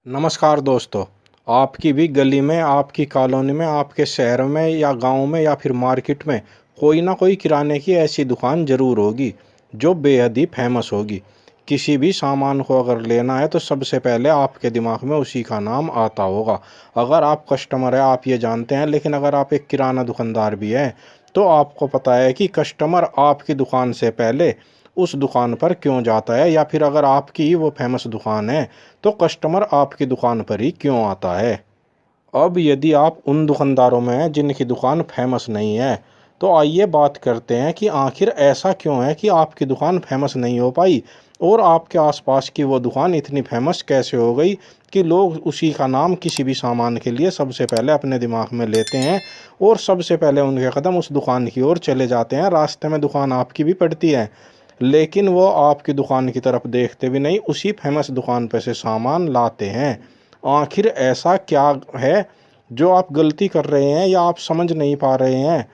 नमस्कार दोस्तों। आपकी भी गली में, आपकी कॉलोनी में, आपके शहर में या गांव में या फिर मार्केट में कोई ना कोई किराने की ऐसी दुकान ज़रूर होगी जो बेहद ही फेमस होगी। किसी भी सामान को अगर लेना है तो सबसे पहले आपके दिमाग में उसी का नाम आता होगा। अगर आप कस्टमर है आप ये जानते हैं, लेकिन अगर आप एक किराना दुकानदार भी हैं तो आपको पता है कि कस्टमर आपकी दुकान से पहले उस दुकान पर क्यों जाता है, या फिर अगर आपकी ही वो फेमस दुकान है तो कस्टमर आपकी दुकान पर ही क्यों आता है। अब यदि आप उन दुकानदारों में हैं जिनकी दुकान फेमस नहीं है, तो आइए बात करते हैं कि आखिर ऐसा क्यों है कि आपकी दुकान फेमस नहीं हो पाई और आपके आसपास की वो दुकान इतनी फेमस कैसे हो गई कि लोग उसी का नाम किसी भी सामान के लिए सबसे पहले अपने दिमाग में लेते हैं और सबसे पहले उनके कदम उस दुकान की ओर चले जाते हैं। रास्ते में दुकान आपकी भी पड़ती है, लेकिन वो आपकी दुकान की तरफ देखते भी नहीं, उसी फेमस दुकान पर से सामान लाते हैं। आखिर ऐसा क्या है जो आप गलती कर रहे हैं या आप समझ नहीं पा रहे हैं,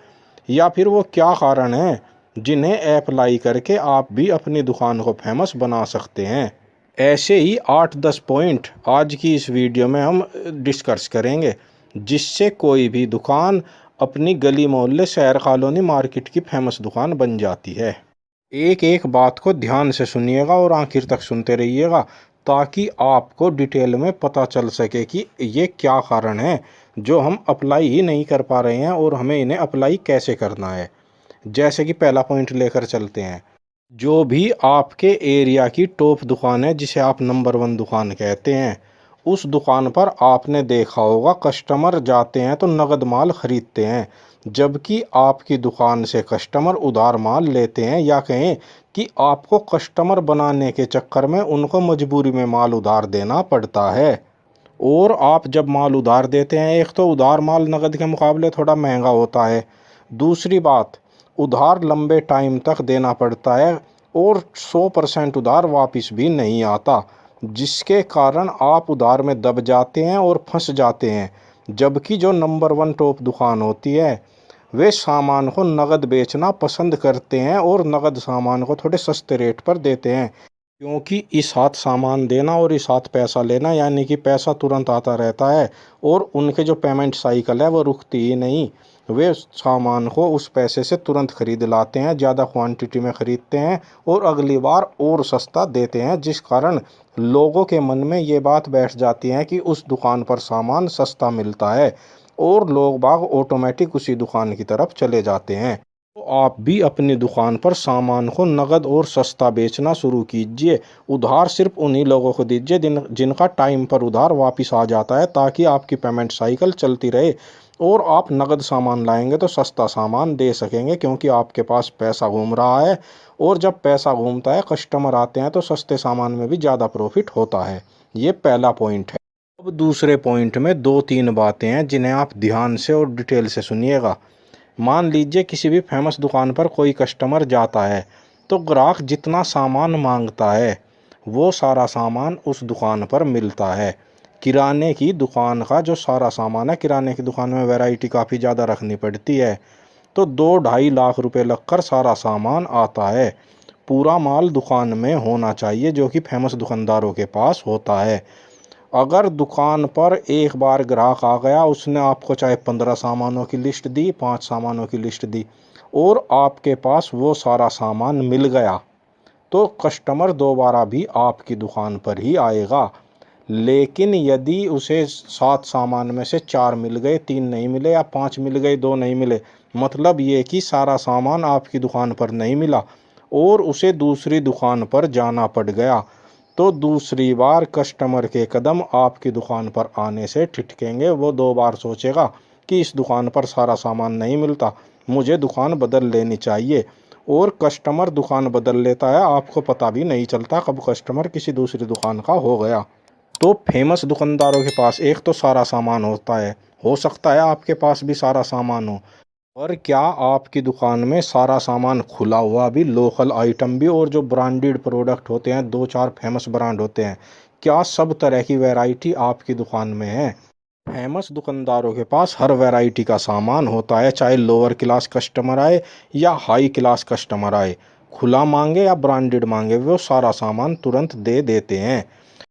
या फिर वो क्या कारण है जिन्हें अप्लाई करके आप भी अपनी दुकान को फेमस बना सकते हैं। ऐसे ही 8-10 पॉइंट आज की इस वीडियो में हम डिस्कस करेंगे, जिससे कोई भी दुकान अपनी गली मोहल्ले शहर कॉलोनी मार्केट की फेमस दुकान बन जाती है। एक एक बात को ध्यान से सुनिएगा और आखिर तक सुनते रहिएगा, ताकि आपको डिटेल में पता चल सके कि ये क्या कारण है जो हम अप्लाई ही नहीं कर पा रहे हैं और हमें इन्हें अप्लाई कैसे करना है। जैसे कि पहला पॉइंट लेकर चलते हैं। जो भी आपके एरिया की टॉप दुकान है, जिसे आप नंबर 1 दुकान कहते हैं, उस दुकान पर आपने देखा होगा कस्टमर जाते हैं तो नगद माल खरीदते हैं, जबकि आपकी दुकान से कस्टमर उधार माल लेते हैं, या कहें कि आपको कस्टमर बनाने के चक्कर में उनको मजबूरी में माल उधार देना पड़ता है। और आप जब माल उधार देते हैं, एक तो उधार माल नगद के मुकाबले थोड़ा महंगा होता है, दूसरी बात उधार लंबे टाइम तक देना पड़ता है और 100% उधार वापस भी नहीं आता, जिसके कारण आप उधार में दब जाते हैं और फंस जाते हैं। जबकि जो नंबर 1 टॉप दुकान होती है, वे सामान को नगद बेचना पसंद करते हैं और नगद सामान को थोड़े सस्ते रेट पर देते हैं, क्योंकि इस हाथ सामान देना और इस हाथ पैसा लेना, यानी कि पैसा तुरंत आता रहता है और उनके जो पेमेंट साइकिल है वो रुकती ही नहीं। वे सामान को उस पैसे से तुरंत खरीद लाते हैं, ज़्यादा क्वांटिटी में ख़रीदते हैं और अगली बार और सस्ता देते हैं, जिस कारण लोगों के मन में ये बात बैठ जाती है कि उस दुकान पर सामान सस्ता मिलता है और लोग बाग ऑटोमेटिक उसी दुकान की तरफ चले जाते हैं। तो आप भी अपनी दुकान पर सामान को नगद और सस्ता बेचना शुरू कीजिए। उधार सिर्फ उन्हीं लोगों को दीजिए जिनका टाइम पर उधार वापस आ जाता है, ताकि आपकी पेमेंट साइकिल चलती रहे और आप नगद सामान लाएंगे तो सस्ता सामान दे सकेंगे, क्योंकि आपके पास पैसा घूम रहा है और जब पैसा घूमता है कस्टमर आते हैं तो सस्ते सामान में भी ज़्यादा प्रॉफिट होता है। ये पहला पॉइंट है। अब दूसरे पॉइंट में 2-3 बातें हैं जिन्हें आप ध्यान से और डिटेल से सुनिएगा। मान लीजिए किसी भी फेमस दुकान पर कोई कस्टमर जाता है तो ग्राहक जितना सामान मांगता है वो सारा सामान उस दुकान पर मिलता है। किराने की दुकान का जो सारा सामान है, किराने की दुकान में वैरायटी काफ़ी ज़्यादा रखनी पड़ती है, तो 2-2.5 लाख रुपए लगकर सारा सामान आता है। पूरा माल दुकान में होना चाहिए जो कि फेमस दुकानदारों के पास होता है। अगर दुकान पर एक बार ग्राहक आ गया, उसने आपको चाहे 15 सामानों की लिस्ट दी, 5 सामानों की लिस्ट दी और आपके पास वो सारा सामान मिल गया, तो कस्टमर दोबारा भी आपकी दुकान पर ही आएगा। लेकिन यदि उसे 7 सामान में से 4 मिल गए, 3 नहीं मिले, या 5 मिल गए, 2 नहीं मिले, मतलब ये कि सारा सामान आपकी दुकान पर नहीं मिला और उसे दूसरी दुकान पर जाना पड़ गया, तो दूसरी बार कस्टमर के कदम आपकी दुकान पर आने से ठिठकेंगे। वो 2 बार सोचेगा कि इस दुकान पर सारा सामान नहीं मिलता, मुझे दुकान बदल लेनी चाहिए। और कस्टमर दुकान बदल लेता है, आपको पता भी नहीं चलता कब कस्टमर किसी दूसरी दुकान का हो गया। तो फेमस दुकानदारों के पास एक तो सारा सामान होता है, हो सकता है आपके पास भी सारा सामान हो, और क्या आपकी दुकान में सारा सामान खुला हुआ भी, लोकल आइटम भी, और जो ब्रांडेड प्रोडक्ट होते हैं, 2-4 फेमस ब्रांड होते हैं, क्या सब तरह की वैरायटी आपकी दुकान में है? फेमस दुकानदारों के पास हर वैरायटी का सामान होता है, चाहे लोअर क्लास कस्टमर आए या हाई क्लास कस्टमर आए, खुला मांगे या ब्रांडेड मांगे, वो सारा सामान तुरंत दे देते हैं।